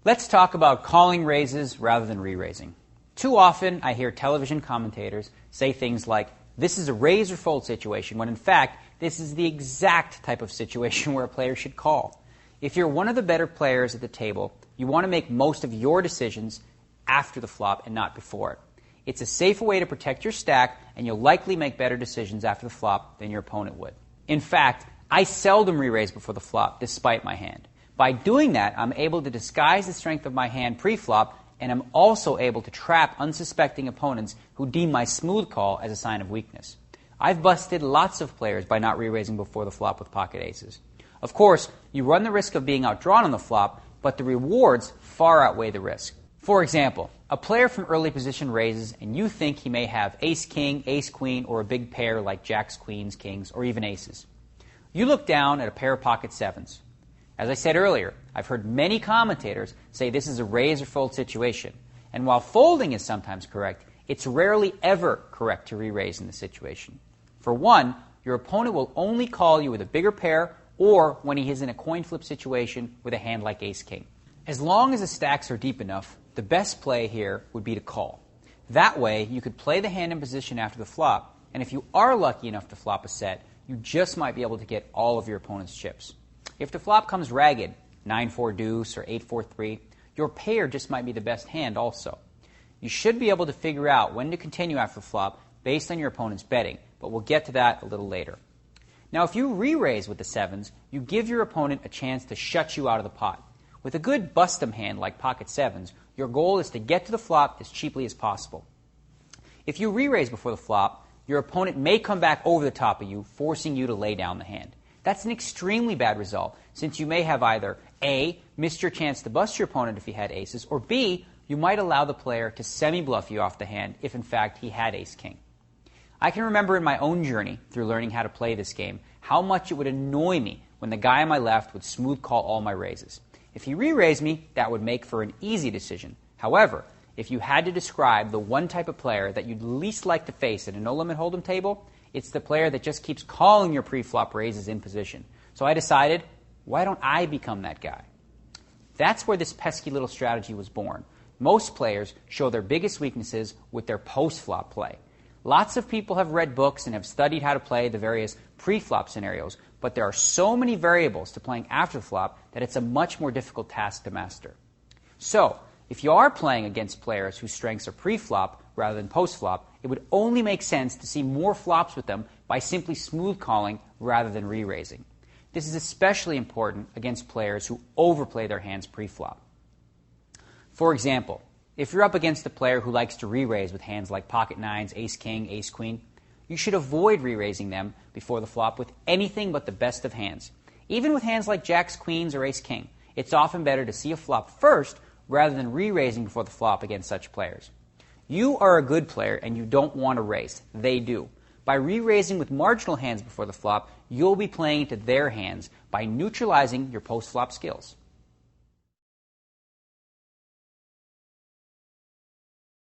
Let's talk about calling raises rather than re-raising. Too often I hear television commentators say things like, this is a raise or fold situation, when in fact this is the exact type of situation where a player should call. If you're one of the better players at the table, you want to make most of your decisions after the flop and not before it. It's a safer way to protect your stack, and you'll likely make better decisions after the flop than your opponent would. In fact, I seldom re-raise before the flop, despite my hand. By doing that, I'm able to disguise the strength of my hand pre-flop, and I'm also able to trap unsuspecting opponents who deem my smooth call as a sign of weakness. I've busted lots of players by not re-raising before the flop with pocket aces. Of course, you run the risk of being outdrawn on the flop, but the rewards far outweigh the risk. For example, a player from early position raises and you think he may have ace-king, ace-queen, or a big pair like jacks, queens, kings, or even aces. You look down at a pair of pocket sevens. As I said earlier, I've heard many commentators say this is a raise or fold situation. And while folding is sometimes correct, it's rarely ever correct to re-raise in this situation. For one, your opponent will only call you with a bigger pair or when he is in a coin flip situation with a hand like ace-king. As long as the stacks are deep enough, the best play here would be to call. That way, you could play the hand in position after the flop, and if you are lucky enough to flop a set, you just might be able to get all of your opponent's chips. If the flop comes ragged, 9-4 deuce or 8-4-3, your pair just might be the best hand also. You should be able to figure out when to continue after the flop based on your opponent's betting, but we'll get to that a little later. Now, if you re-raise with the sevens, you give your opponent a chance to shut you out of the pot. With a good bust-em hand like pocket sevens, your goal is to get to the flop as cheaply as possible. If you re-raise before the flop, your opponent may come back over the top of you, forcing you to lay down the hand. That's an extremely bad result, since you may have either A, missed your chance to bust your opponent if he had aces, or B, you might allow the player to semi-bluff you off the hand if in fact he had ace-king. I can remember in my own journey through learning how to play this game how much it would annoy me when the guy on my left would smooth call all my raises. If he re-raised me, that would make for an easy decision. However, if you had to describe the one type of player that you'd least like to face at a no-limit hold'em table, it's the player that just keeps calling your pre-flop raises in position. So I decided, why don't I become that guy? That's where this pesky little strategy was born. Most players show their biggest weaknesses with their post-flop play. Lots of people have read books and have studied how to play the various pre-flop scenarios, but there are so many variables to playing after the flop that it's a much more difficult task to master. So, if you are playing against players whose strengths are pre-flop rather than post-flop, it would only make sense to see more flops with them by simply smooth calling rather than re-raising. This is especially important against players who overplay their hands pre-flop. For example, if you're up against a player who likes to re-raise with hands like pocket nines, ace-king, ace-queen, you should avoid re-raising them before the flop with anything but the best of hands. Even with hands like jacks, queens, or ace-king, it's often better to see a flop first rather than re-raising before the flop against such players. You are a good player and you don't want to raise. They do. By re-raising with marginal hands before the flop, you'll be playing into their hands by neutralizing your post-flop skills.